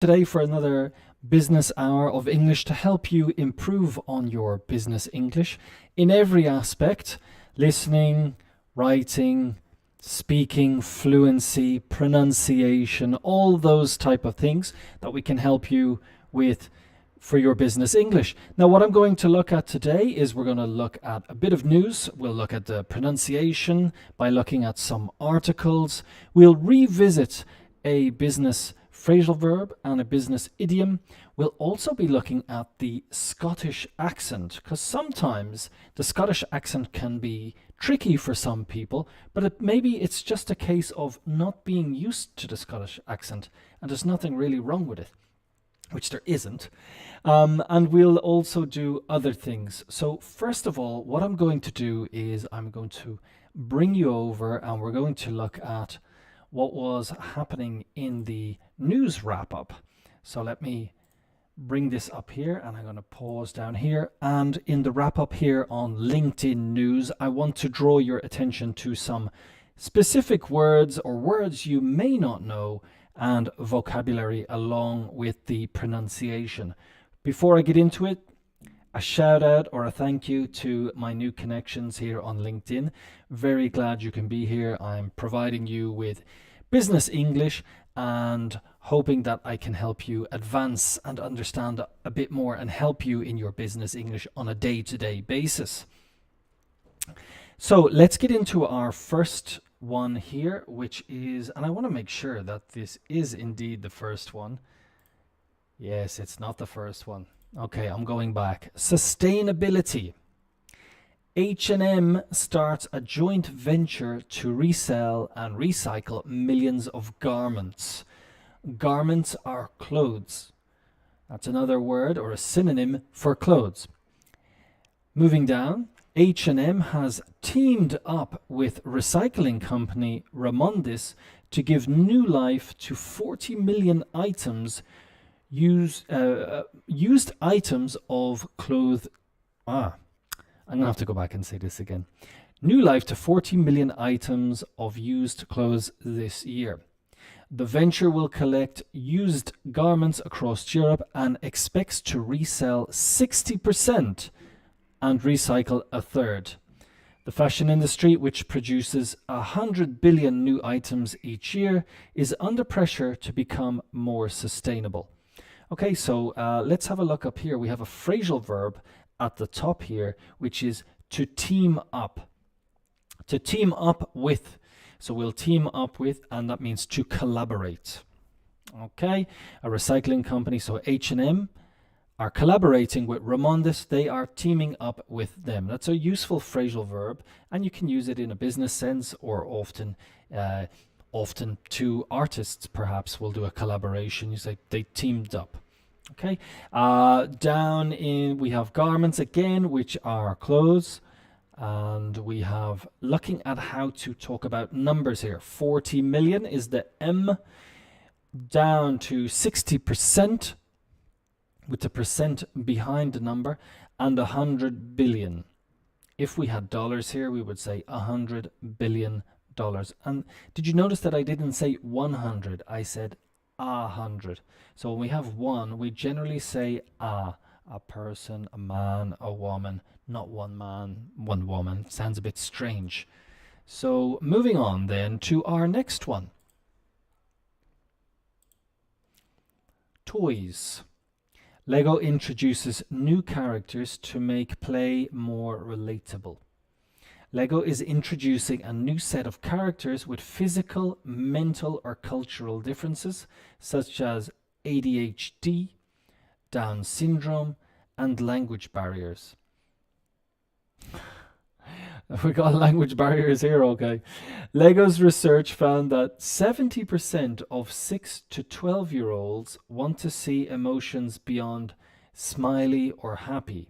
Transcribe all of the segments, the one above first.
Today for another business hour of English to help you improve on your business English in every aspect: listening, writing, speaking, fluency, pronunciation, all those type of things that we can help you with for your business English. Now, what I'm going to look at today is we're going to look at a bit of news. We'll look at the pronunciation by looking at some articles. We'll revisit a business phrasal verb and a business idiom. We'll also be looking at the Scottish accent, because sometimes the Scottish accent can be tricky for some people, but maybe it's just a case of not being used to the Scottish accent, and there's nothing really wrong with it, which there isn't. And we'll also do other things. So first of all, what I'm going to do is I'm going to bring you over and we're going to look at what was happening in the news wrap-up. So let me bring this up here, and I'm going to pause down here. And in the wrap-up here on LinkedIn News, I want to draw your attention to some specific words or words you may not know and vocabulary along with the pronunciation. Before I get into it, a shout out or a thank you to my new connections here on LinkedIn. Very glad you can be here. I'm providing you with business English and hoping that I can help you advance and understand a bit more and help you in your business English on a day-to-day basis. So let's get into our first one here, which is, and I want to make sure that this is indeed the first one. Yes, it's not the first one. Okay, I'm going back. Sustainability. H&M starts a joint venture to resell and recycle millions of garments. Garments are clothes. That's another word or a synonym for clothes. Moving down, H&M has teamed up with recycling company Remondis to give new life to 40 million items used items of clothes. I'm going to have to go back and say this again. New life to 40 million items of used clothes this year. The venture will collect used garments across Europe and expects to resell 60% and recycle a third. The fashion industry, which produces 100 billion new items each year, is under pressure to become more sustainable. Okay, so let's have a look up here. We have a phrasal verb at the top here, which is to team up. To team up with. So we'll team up with, and that means to collaborate. Okay, a recycling company, so H&M, are collaborating with Remondis. They are teaming up with them. That's a useful phrasal verb, and you can use it in a business sense, or often two artists perhaps will do a collaboration. You say they teamed up. Okay, down in we have garments again, which are clothes, and we have looking at how to talk about numbers here. 40 million is the M, down to 60% with the percent behind the number, and 100 billion. If we had dollars here, we would say 100 billion dollars. And did you notice that I didn't say 100? I said 100. So when we have one, we generally say a person, a man, a woman, not one man, one woman. Sounds a bit strange. So moving on then to our next one. Toys. Lego introduces new characters to make play more relatable. Lego is introducing a new set of characters with physical, mental, or cultural differences, such as ADHD, Down syndrome, and language barriers. We got language barriers here, okay. Lego's research found that 70% of 6 to 12-year-olds want to see emotions beyond smiley or happy,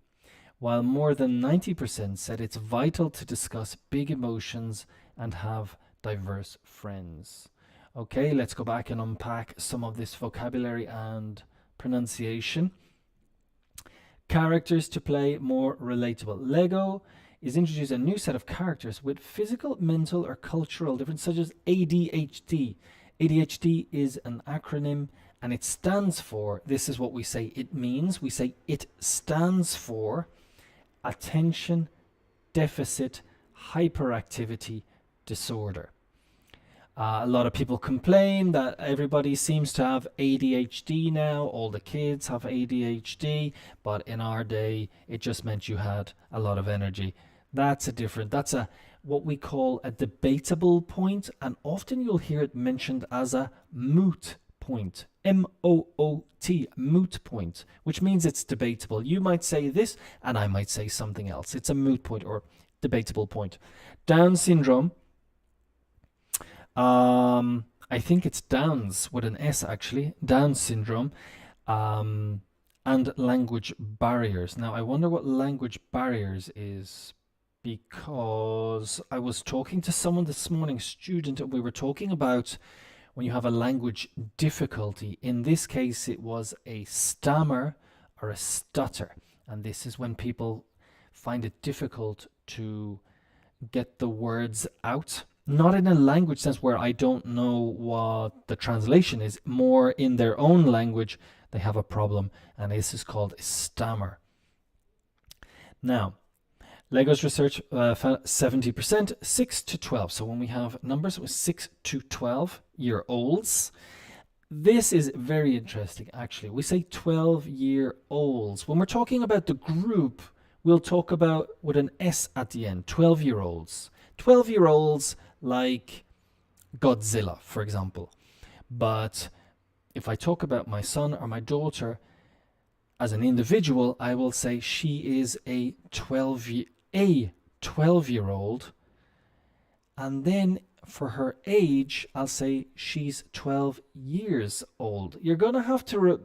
while more than 90% said it's vital to discuss big emotions and have diverse friends. Okay, let's go back and unpack some of this vocabulary and pronunciation. Characters to play more relatable. Lego is introduced a new set of characters with physical, mental, or cultural differences, such as ADHD. ADHD is an acronym and it stands for, this is what we say it means. We say it stands for attention deficit hyperactivity disorder. A lot of people complain that everybody seems to have ADHD now. All the kids have ADHD, but in our day, it just meant you had a lot of energy. That's a what we call a debatable point, and often you'll hear it mentioned as a moot point. M-O-O-T, moot point, which means it's debatable. You might say this, and I might say something else. It's a moot point or debatable point. Down syndrome. I think it's Downs with an S actually. Down syndrome. And language barriers. Now, I wonder what language barriers is, because I was talking to someone this morning, student, and we were talking about when you have a language difficulty. In this case, it was a stammer or a stutter. And this is when people find it difficult to get the words out. Not in a language sense where I don't know what the translation is, more in their own language, they have a problem, and this is called a stammer. Now, Lego's research found 70%, 6 to 12. So when we have numbers with 6 to 12-year-olds, this is very interesting, actually. We say 12-year-olds. When we're talking about the group, we'll talk about with an S at the end, 12-year-olds. 12-year-olds like Godzilla, for example. But if I talk about my son or my daughter as an individual, I will say she is a 12-year-old. And then for her age, I'll say she's 12 years old. You're gonna have to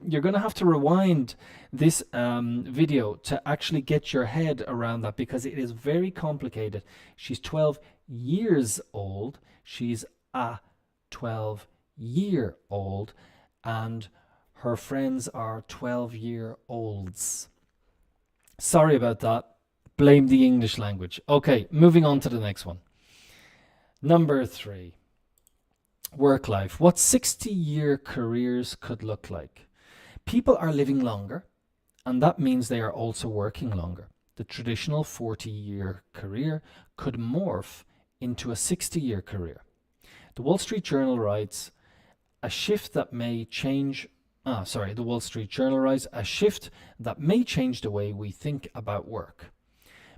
rewind this video to actually get your head around that, because it is very complicated. She's 12 years old. She's a 12-year-old, and her friends are 12-year-olds. Sorry about that. Blame the English language. Okay, moving on to the next one. Number 3, work life. What 60-year careers could look like. People are living longer, and that means they are also working longer. The traditional 40-year career could morph into a 60-year career. The Wall Street Journal writes, a shift that may change the Wall Street Journal writes, a shift that may change the way we think about work.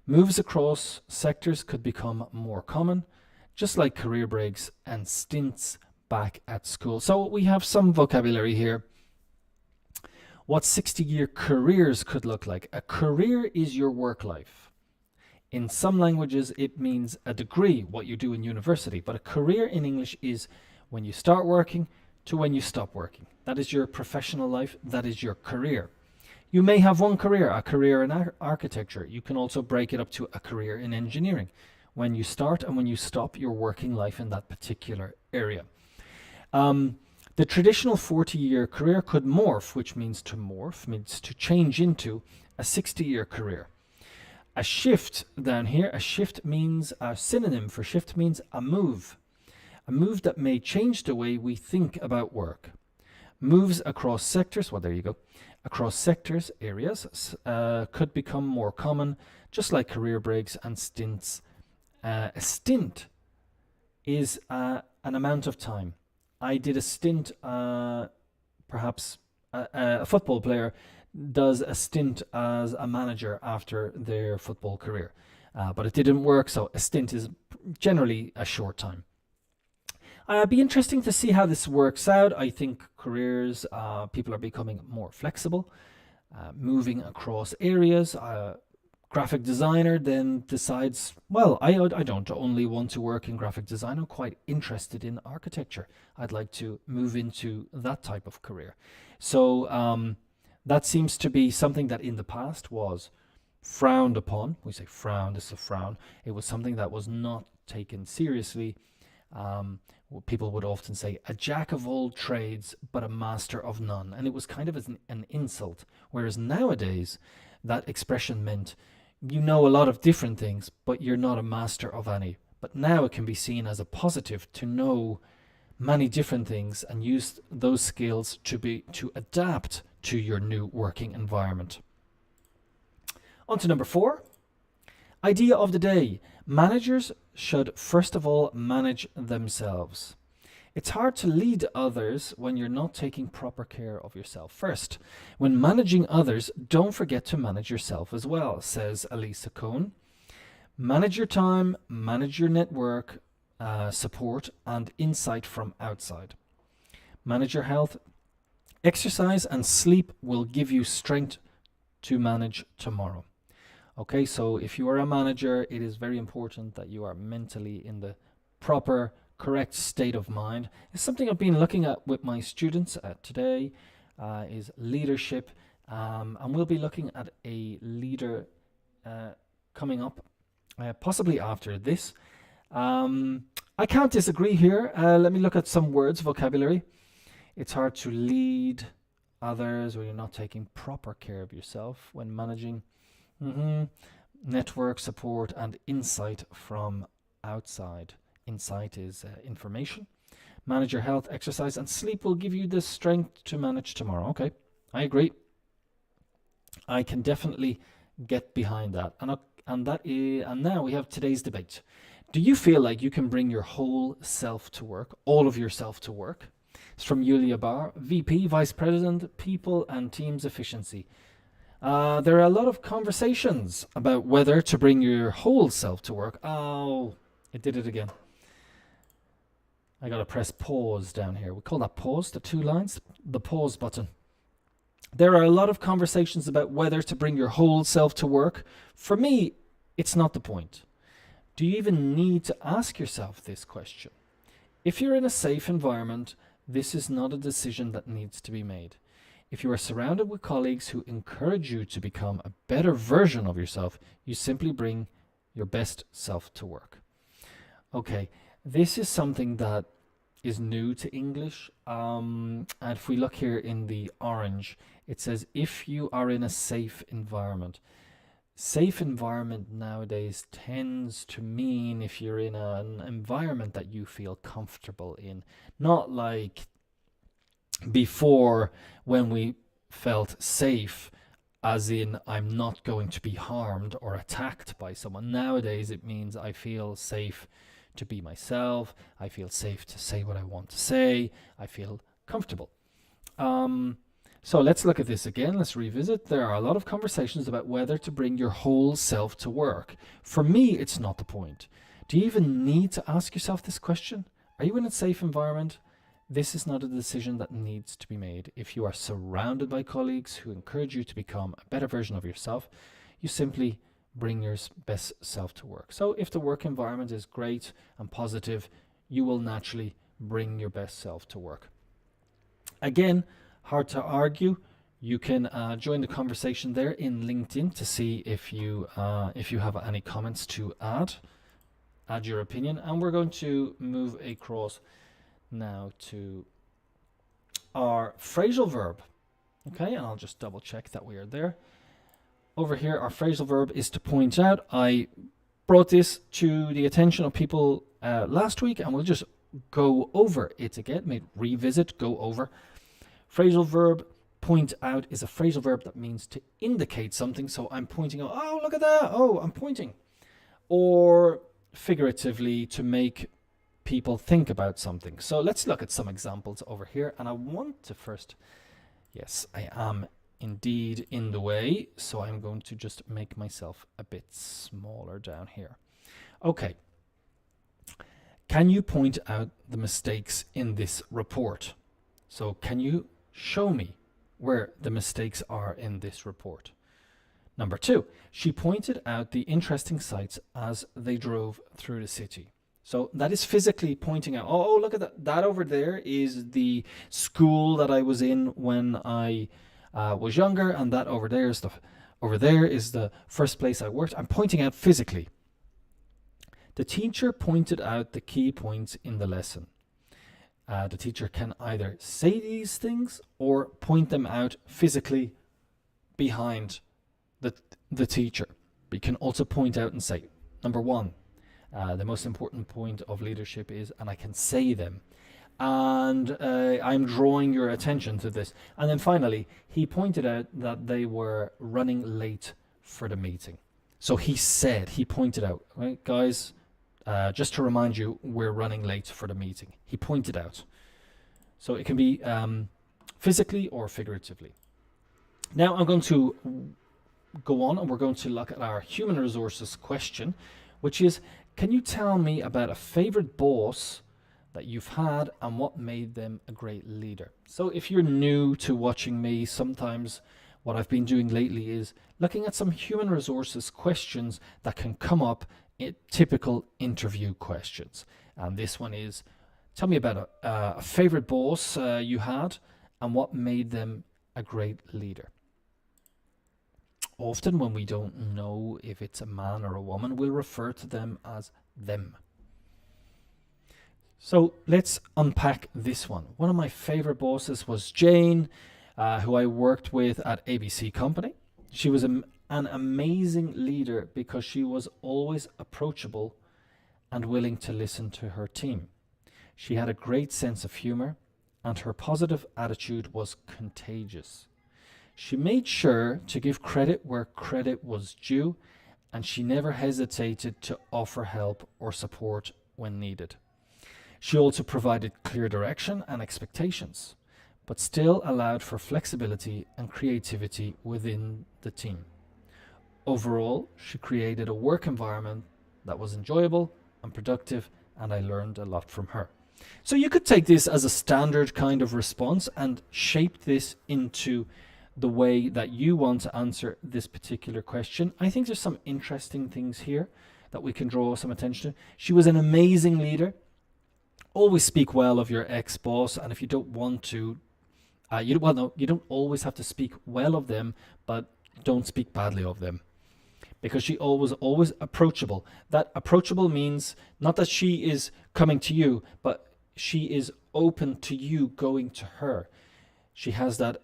Moves across sectors could become more common, just like career breaks and stints back at school. So we have some vocabulary here. What 60-year careers could look like. A career is your work life. In some languages, it means a degree, what you do in university. But a career in English is when you start working to when you stop working. That is your professional life. That is your career. You may have one career, a career in architecture. You can also break it up to a career in engineering. When you start and when you stop your working life in that particular area. The traditional 40-year career could morph, which means to morph, means to change into a 60-year career. A shift down here, a shift means, a synonym for shift means a move. A move that may change the way we think about work. Moves across sectors, well, there you go. Across sectors, areas, could become more common, just like career breaks and stints. A stint is an amount of time. I did a stint, perhaps a football player does a stint as a manager after their football career. But it didn't work, so a stint is generally a short time. It'd be interesting to see how this works out. I think careers, people are becoming more flexible, moving across areas. Graphic designer then decides, well, I don't only want to work in graphic design. I'm quite interested in architecture. I'd like to move into that type of career. So that seems to be something that in the past was frowned upon. We say frown, this is a frown. It was something that was not taken seriously. People would often say a jack of all trades, but a master of none. And it was kind of an insult. Whereas nowadays, that expression meant you know a lot of different things, but you're not a master of any. But now it can be seen as a positive to know many different things and use those skills to adapt to your new working environment. On to number 4. Idea of the day. Managers should first of all manage themselves. It's hard to lead others when you're not taking proper care of yourself first. When managing others, don't forget to manage yourself as well, says Elisa Cohn. Manage your time, manage your network, support and insight from outside. Manage your health. Exercise and sleep will give you strength to manage tomorrow. Okay, so if you are a manager, it is very important that you are mentally in the proper, correct state of mind. It's something I've been looking at with my students today, is leadership. And we'll be looking at a leader coming up, possibly after this. I can't disagree here. Let me look at some words, vocabulary. It's hard to lead others when you're not taking proper care of yourself when managing. Network, support and insight from outside. Insight is information. Manage your health, exercise and sleep will give you the strength to manage tomorrow. Okay, I agree. I can definitely get behind that. And now we have today's debate. Do you feel like you can bring your whole self to work, all of yourself to work? It's from Yulia Bar, VP, Vice President, People and Teams Efficiency. There are a lot of conversations about whether to bring your whole self to work. Oh, it did it again. I gotta press pause down here. We call that pause, the 2 lines, the pause button. There are a lot of conversations about whether to bring your whole self to work. For me, it's not the point. Do you even need to ask yourself this question? If you're in a safe environment, this is not a decision that needs to be made. If you are surrounded with colleagues who encourage you to become a better version of yourself, you simply bring your best self to work. Okay, this is something that is new to English. And if we look here in the orange, it says if you are in a safe environment. Safe environment nowadays tends to mean if you're in an environment that you feel comfortable in, not like before when we felt safe, as in I'm not going to be harmed or attacked by someone. Nowadays it means I feel safe to be myself, I feel safe to say what I want to say, I feel comfortable. So let's look at this again. Let's revisit. There are a lot of conversations about whether to bring your whole self to work. For me, it's not the point. Do you even need to ask yourself this question? Are you in a safe environment? This is not a decision that needs to be made. If you are surrounded by colleagues who encourage you to become a better version of yourself, you simply bring your best self to work. So if the work environment is great and positive, you will naturally bring your best self to work. Again, hard to argue. You can join the conversation there in LinkedIn to see if you have any comments to add your opinion. And we're going to move across now to our phrasal verb. Okay, and I'll just double check that we are there. Over here, our phrasal verb is to point out. I brought this to the attention of people last week, and we'll just go over it again. Maybe revisit, go over. Phrasal verb, point out, is a phrasal verb that means to indicate something. So I'm pointing out, oh, look at that. Oh, I'm pointing. Or figuratively, to make people think about something. So let's look at some examples over here. And I want to first, yes, I am indeed in the way. So I'm going to just make myself a bit smaller down here. Okay. Can you point out the mistakes in this report? So can you show me where the mistakes are in this report? Number 2, she pointed out the interesting sights as they drove through the city. So that is physically pointing out, oh, look at that. That over there is the school that I was in when I was younger, and that over there is the first place I worked. I'm pointing out physically. The teacher pointed out the key points in the lesson. The teacher can either say these things or point them out physically behind the teacher. But you can also point out and say, number 1, the most important point of leadership is, and I can say them. and I'm drawing your attention to this. And then finally, he pointed out that they were running late for the meeting. So he pointed out, right, guys, just to remind you, we're running late for the meeting. He pointed out. So it can be physically or figuratively. Now I'm going to go on and we're going to look at our human resources question, which is, can you tell me about a favorite boss that you've had and what made them a great leader? So if you're new to watching me, sometimes what I've been doing lately is looking at some human resources questions that can come up in typical interview questions. And this one is, tell me about a favorite boss you had and what made them a great leader. Often when we don't know if it's a man or a woman, we'll refer to them as them. So let's unpack this one. One of my favorite bosses was Jane, who I worked with at ABC Company. She was an amazing leader because she was always approachable and willing to listen to her team. She had a great sense of humor and her positive attitude was contagious. She made sure to give credit where credit was due, and she never hesitated to offer help or support when needed. She also provided clear direction and expectations, but still allowed for flexibility and creativity within the team. Overall, she created a work environment that was enjoyable and productive, and I learned a lot from her. So you could take this as a standard kind of response and shape this into the way that you want to answer this particular question. I think there's some interesting things here that we can draw some attention to. She was an amazing leader. Always speak well of your ex-boss, and if you don't want to, you don't always have to speak well of them, but don't speak badly of them, because she always approachable. That approachable means not that she is coming to you, but she is open to you going to her. She has that.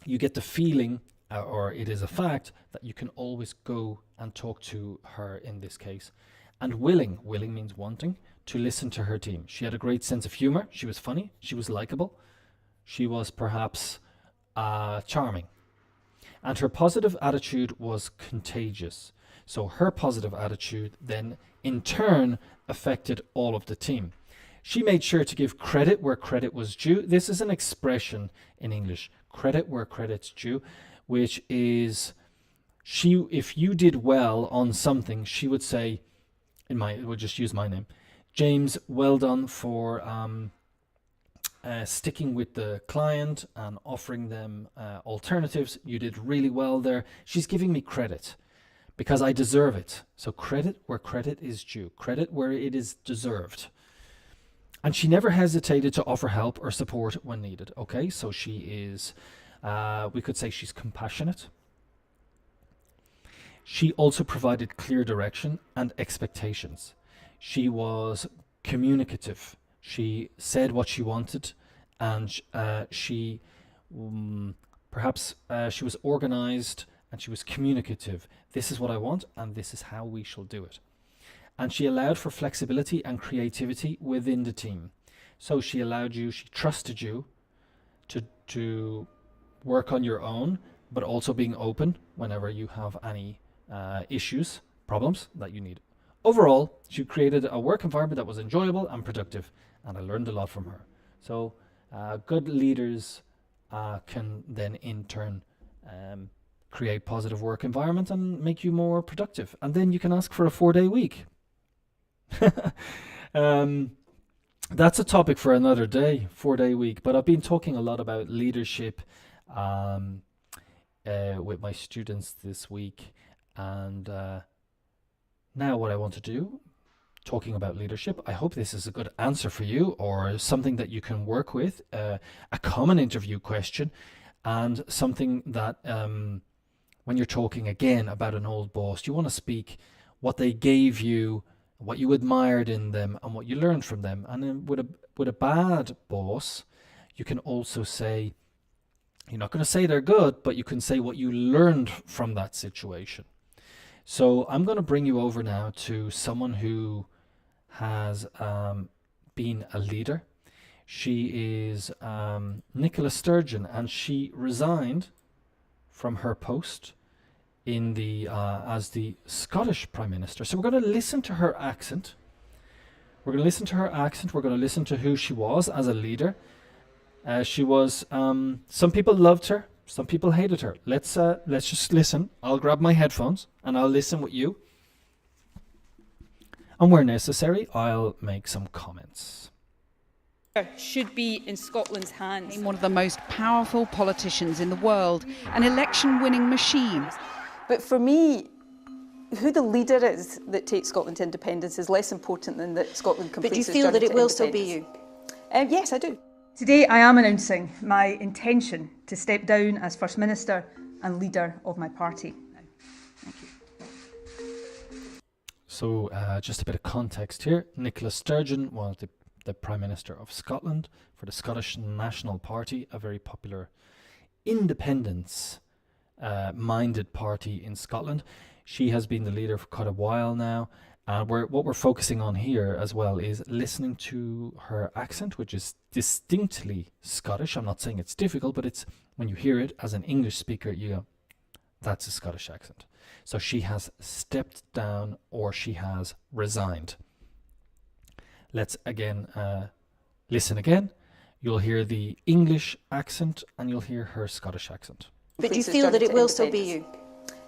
You get the feeling, or it is a fact, that you can always go and talk to her in this case. And willing means wanting to listen to her team. She had a great sense of humor. She was funny. She was likable. She was perhaps charming. And her positive attitude was contagious. So her positive attitude then in turn affected all of the team. She made sure to give credit where credit was due. This is an expression in English, credit where credit's due, which is if you did well on something, she would say, we'll just use my name, James, well done for sticking with the client and offering them alternatives. You did really well there. She's giving me credit because I deserve it. So credit where credit is due, credit where it is deserved. And she never hesitated to offer help or support when needed. Okay, so she is, we could say she's compassionate. She also provided clear direction and expectations. She was communicative. She said what she wanted, and she was organized and she was communicative. This is what I want, and this is how we shall do it. And she allowed for flexibility and creativity within the team. So she trusted you to work on your own, but also being open whenever you have any issues, problems that you need. Overall, she created a work environment that was enjoyable and productive, and I learned a lot from her. So good leaders can then in turn create positive work environment and make you more productive. And then you can ask for a 4-day week. That's a topic for another day, 4-day week. But I've been talking a lot about leadership with my students this week. And now what I want to do, talking about leadership, I hope this is a good answer for you or something that you can work with, a common interview question, and something that when you're talking again about an old boss, you want to speak what they gave you, what you admired in them, and what you learned from them. And then with a bad boss, you can also say, you're not going to say they're good, but you can say what you learned from that situation. So I'm going to bring you over now to someone who has been a leader. She is Nicola Sturgeon, and she resigned from her post in the as the Scottish Prime Minister. So we're going to listen to her accent. We're going to listen to her accent. We're going to listen to who she was as a leader. She was. Some people loved her. Some people hated her. Let's just listen. I'll grab my headphones and I'll listen with you. And where necessary, I'll make some comments. Should be in Scotland's hands. One of the most powerful politicians in the world, an election-winning machine. But for me, who the leader is that takes Scotland to independence is less important than that Scotland completes its journey to independence. But do you feel that it will still be you? Yes, I do. Today I am announcing my intention to step down as First Minister and leader of my party. Thank you. So just a bit of context here. Nicola Sturgeon was the Prime Minister of Scotland for the Scottish National Party, a very popular independence-minded party in Scotland. She has been the leader for quite a while now. What we're focusing on here as well is listening to her accent, which is distinctly Scottish. I'm not saying it's difficult, but it's when you hear it as an English speaker, you go, that's a Scottish accent. So she has stepped down, or she has resigned. Let's again listen again. You'll hear the English accent and you'll hear her Scottish accent. But do you feel that it will still be you?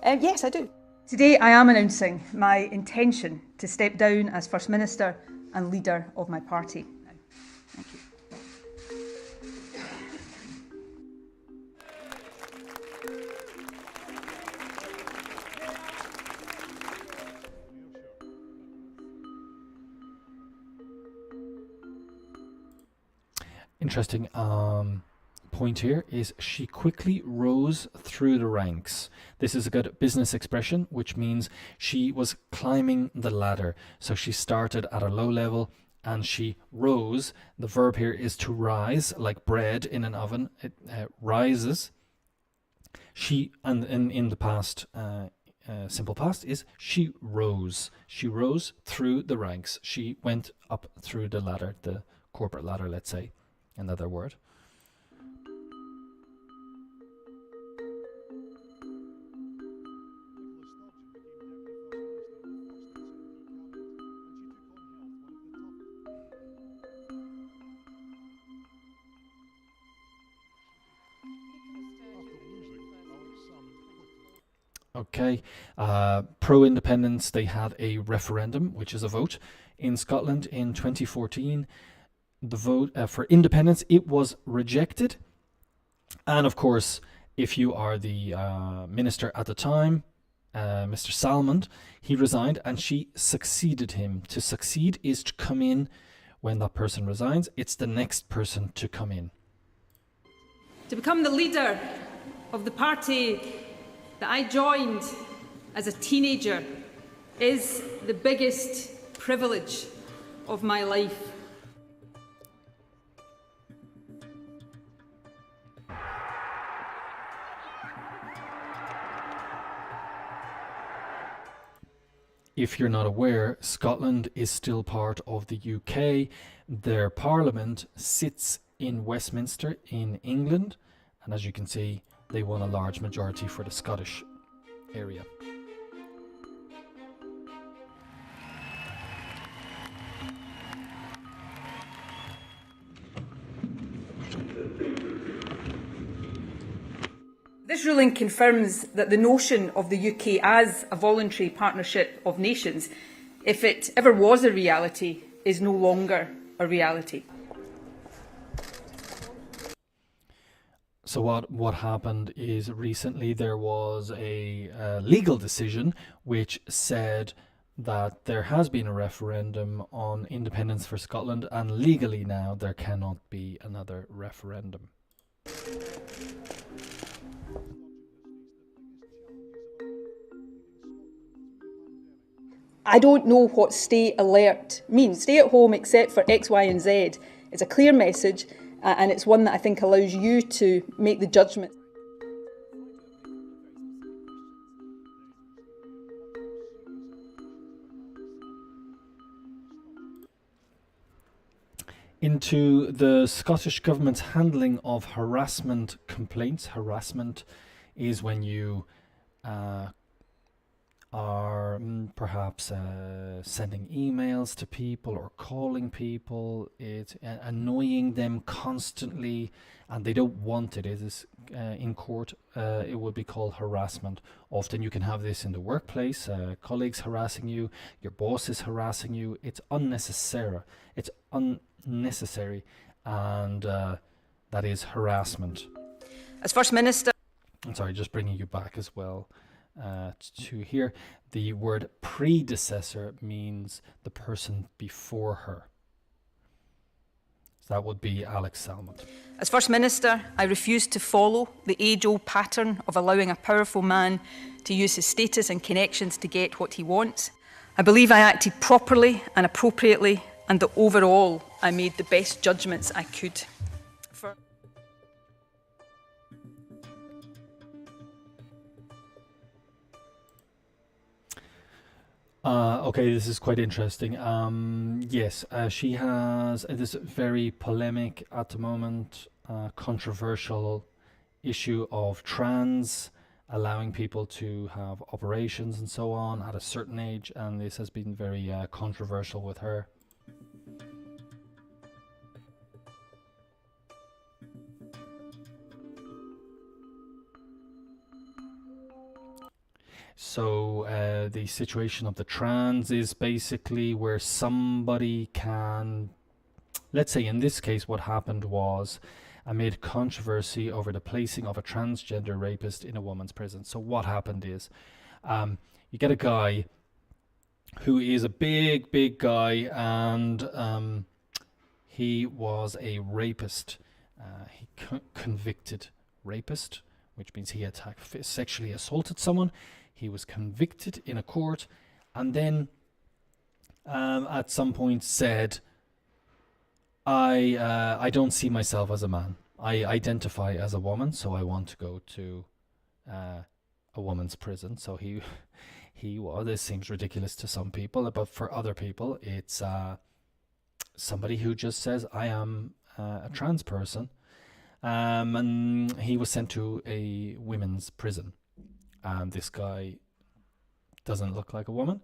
Yes, I do. Today I am announcing my intention to step down as First Minister and leader of my party. Thank you. Interesting point here is she quickly rose through the ranks. This is a good business expression, which means she was climbing the ladder. So she started at a low level and she rose. The verb here is to rise, like bread in an oven. It rises. She, and in the past, simple past, is she rose. She rose through the ranks. She went up through the ladder, the corporate ladder, let's say. Another word. Okay, pro-independence, they had a referendum, which is a vote, in Scotland in 2014. The vote for independence, it was rejected. And of course, if you are the minister at the time, Mr. Salmond, he resigned and she succeeded him. To succeed is to come in when that person resigns. It's the next person to come in. To become the leader of the party that I joined as a teenager is the biggest privilege of my life. If you're not aware, Scotland is still part of the UK. Their parliament sits in Westminster in England. And as you can see, they won a large majority for the Scottish area. This ruling confirms that the notion of the UK as a voluntary partnership of nations, if it ever was a reality, is no longer a reality. So what happened is recently there was a legal decision which said that there has been a referendum on independence for Scotland, and legally now there cannot be another referendum. I don't know what stay alert means. Stay at home except for X, Y and Z is a clear message, and it's one that I think allows you to make the judgment. into the Scottish Government's handling of harassment complaints. Harassment is when you are perhaps sending emails to people or calling people, annoying them constantly, and they don't want it. It is in court, it would be called harassment. Often you can have this in the workplace, colleagues harassing you, your boss is harassing you. It's unnecessary. It's unnecessary, and that is harassment. As First Minister... I'm sorry, just bringing you back as well. To here, the word predecessor means the person before her. So that would be Alex Salmond. As First Minister, I refuse to follow the age-old pattern of allowing a powerful man to use his status and connections to get what he wants. I believe I acted properly and appropriately, and that overall I made the best judgments I could. Okay, this is quite interesting. Yes, she has this very polemic at the moment, controversial issue of trans, allowing people to have operations and so on at a certain age, and this has been very controversial with her. So the situation of the trans is basically where somebody can, let's say in this case what happened was amid controversy over the placing of a transgender rapist in a woman's prison. So what happened is you get a guy who is a big guy, and he was a rapist. He convicted rapist, which means he had sexually assaulted someone. He was convicted in a court, and then at some point said, I don't see myself as a man. I identify as a woman, so I want to go to a woman's prison. So he was, this seems ridiculous to some people, but for other people, it's somebody who just says, I am a trans person. And he was sent to a women's prison. And this guy doesn't look like a woman.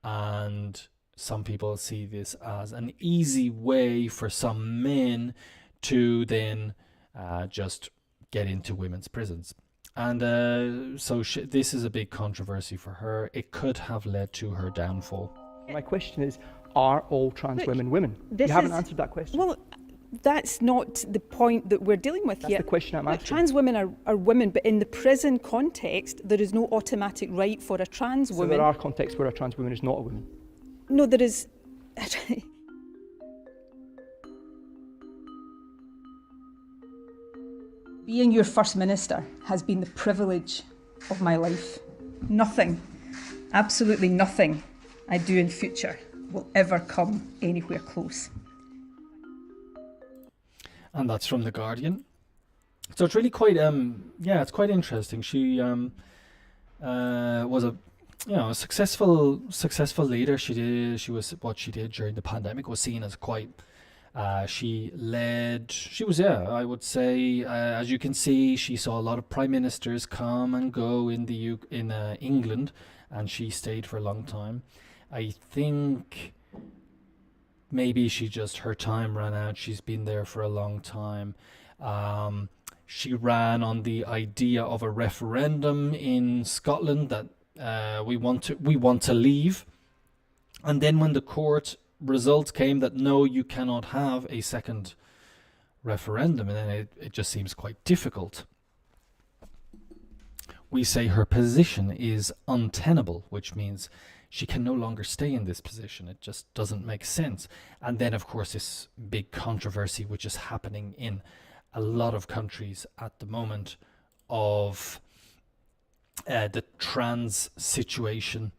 And some people see this as an easy way for some men to then just get into women's prisons. And so this is a big controversy for her. It could have led to her downfall. My question is, are all trans women women? You haven't answered that question. Well, that's not the point that we're dealing with That's here. the question I'm asking. Trans women are women, but in the prison context, there is no automatic right for a trans woman. So there are contexts where a trans woman is not a woman? No, there is... Being your First Minister has been the privilege of my life. Nothing, absolutely nothing I do in future will ever come anywhere close. And that's from The Guardian. So it's really quite, it's quite interesting. She was a successful leader. She was what she did during the pandemic was seen as quite. I would say, as you can see, she saw a lot of prime ministers come and go in England, and she stayed for a long time. I think maybe her time ran out. She's been there for a long time. She ran on the idea of a referendum in Scotland that we want to leave, and then when the court result came that no, you cannot have a second referendum, and then it just seems quite difficult. We say her position is untenable, which means she can no longer stay in this position. It just doesn't make sense. And then, of course, this big controversy, which is happening in a lot of countries at the moment, of the trans situation.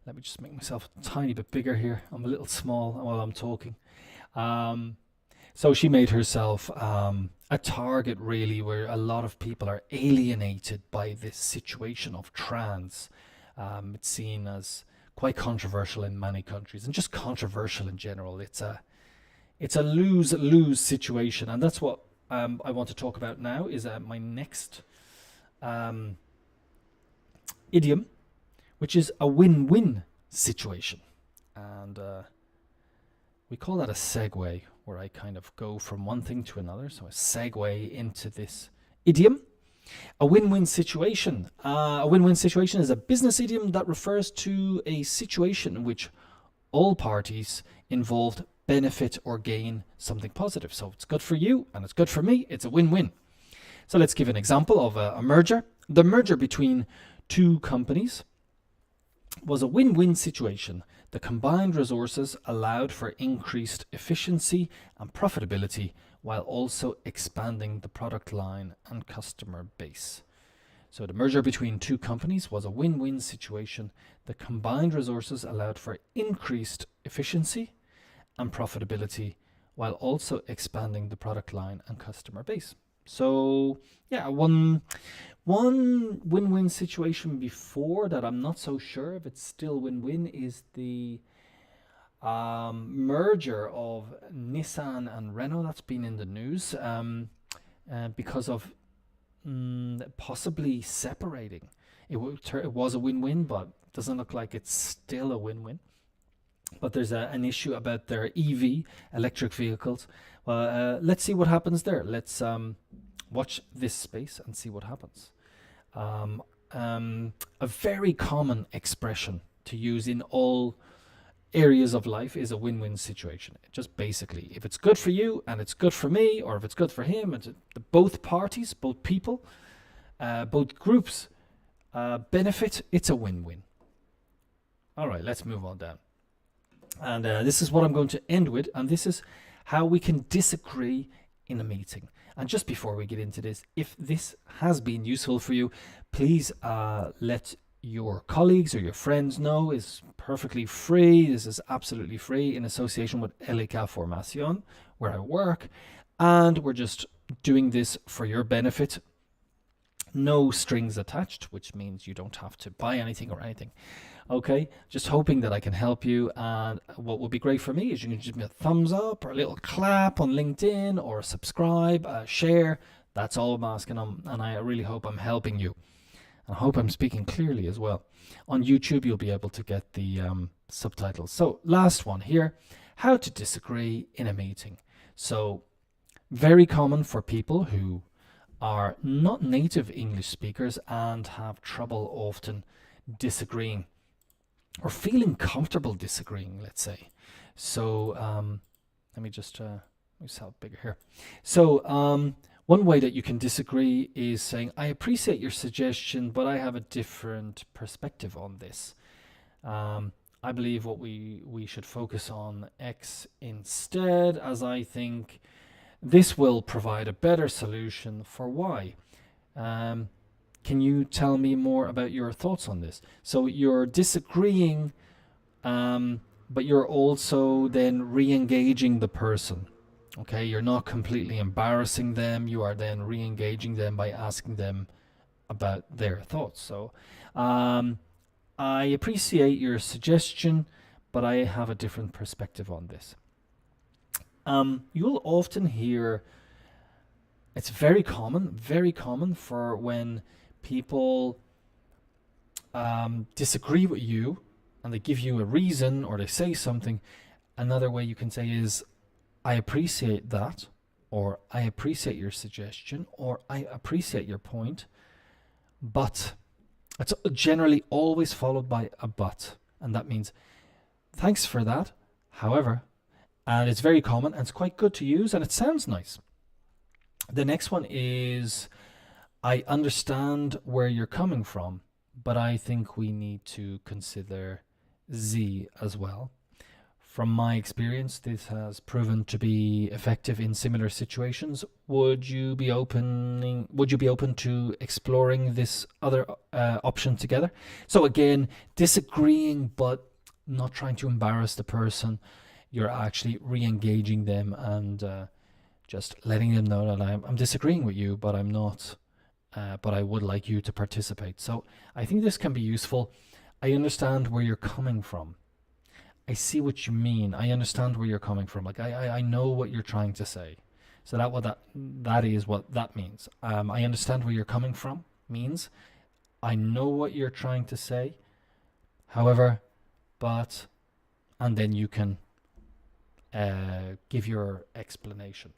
Let me just make myself a tiny bit bigger here. I'm a little small while I'm talking. So she made herself a target, really, where a lot of people are alienated by this situation of trans. It's seen as quite controversial in many countries, and just controversial in general. It's It's a lose-lose situation, and that's what I want to talk about now. Is my next idiom, which is a win-win situation, and we call that a segue, where I kind of go from one thing to another. So a segue into this idiom. A win-win situation. A win-win situation is a business idiom that refers to a situation in which all parties involved benefit or gain something positive. So it's good for you and it's good for me. It's a win-win. So let's give an example of a merger. The merger between two companies was a win-win situation. The combined resources allowed for increased efficiency and profitability while also expanding the product line and customer base. So the merger between two companies was a win-win situation. The combined resources allowed for increased efficiency and profitability while also expanding the product line and customer base. So yeah, one win-win situation before that, I'm not so sure if it's still win-win, is the merger of Nissan and Renault. That's been in the news because of possibly separating. It was a win-win, but it doesn't look like it's still a win-win. But there's an issue about their EV, electric vehicles. Well, let's see what happens there. Let's watch this space and see what happens. A very common expression to use in all areas of life is a win-win situation. Just basically, if it's good for you and it's good for me, or if it's good for him, and both parties, both people, both groups benefit, it's a win-win. All right, let's move on down. And this is what I'm going to end with, and this is how we can disagree in a meeting. And just before we get into this, if this has been useful for you, please let your colleagues or your friends know. It's perfectly free. This is absolutely free in association with LK Formation, where I work, and we're just doing this for your benefit. No strings attached, which means you don't have to buy anything or anything. Okay, just hoping that I can help you. And what would be great for me is you can give me a thumbs up or a little clap on LinkedIn, or subscribe, share. That's all I'm asking, and I really hope I'm helping you. I hope I'm speaking clearly as well. On YouTube, you'll be able to get the subtitles. So last one here, how to disagree in a meeting. So very common for people who are not native English speakers and have trouble often disagreeing or feeling comfortable disagreeing, let's say. So let me just myself bigger here. So one way that you can disagree is saying, I appreciate your suggestion, but I have a different perspective on this. I believe what we should focus on X instead, as I think this will provide a better solution for Y. Can you tell me more about your thoughts on this? So you're disagreeing, but you're also then re-engaging the person. Okay, you're not completely embarrassing them. You are then re-engaging them by asking them about their thoughts. So I appreciate your suggestion, but I have a different perspective on this. You'll often hear, it's very common for when people disagree with you and they give you a reason or they say something. Another way you can say is, I appreciate that, or I appreciate your suggestion, or I appreciate your point, but it's generally always followed by a but. And that means, thanks for that, however, and it's very common and it's quite good to use and it sounds nice. The next one is, I understand where you're coming from, but I think we need to consider Z as well. From my experience, this has proven to be effective in similar situations. Would you be open to exploring this other option together? So again, disagreeing, but not trying to embarrass the person. You're actually re-engaging them and just letting them know that I'm disagreeing with you, but I'm not. But I would like you to participate. So I think this can be useful. I understand where you're coming from. I see what you mean. I understand where you're coming from. Like, I know what you're trying to say. So that is what that means. I understand where you're coming from means I know what you're trying to say. However, and then you can give your explanation.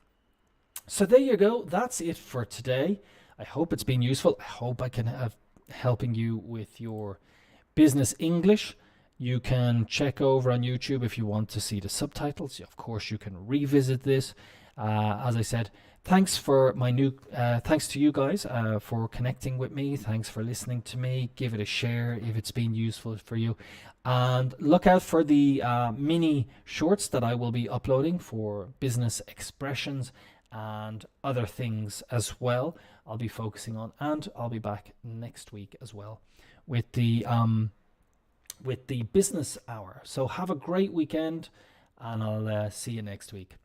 So there you go. That's it for today. I hope it's been useful. I hope I can have helping you with your business English. You can check over on YouTube if you want to see the subtitles. Of course, you can revisit this. As I said, thanks to you guys for connecting with me. Thanks for listening to me. Give it a share if it's been useful for you. And look out for the mini shorts that I will be uploading for business expressions and other things as well. I'll be focusing on, and I'll be back next week as well with the business hour. So have a great weekend, and I'll see you next week.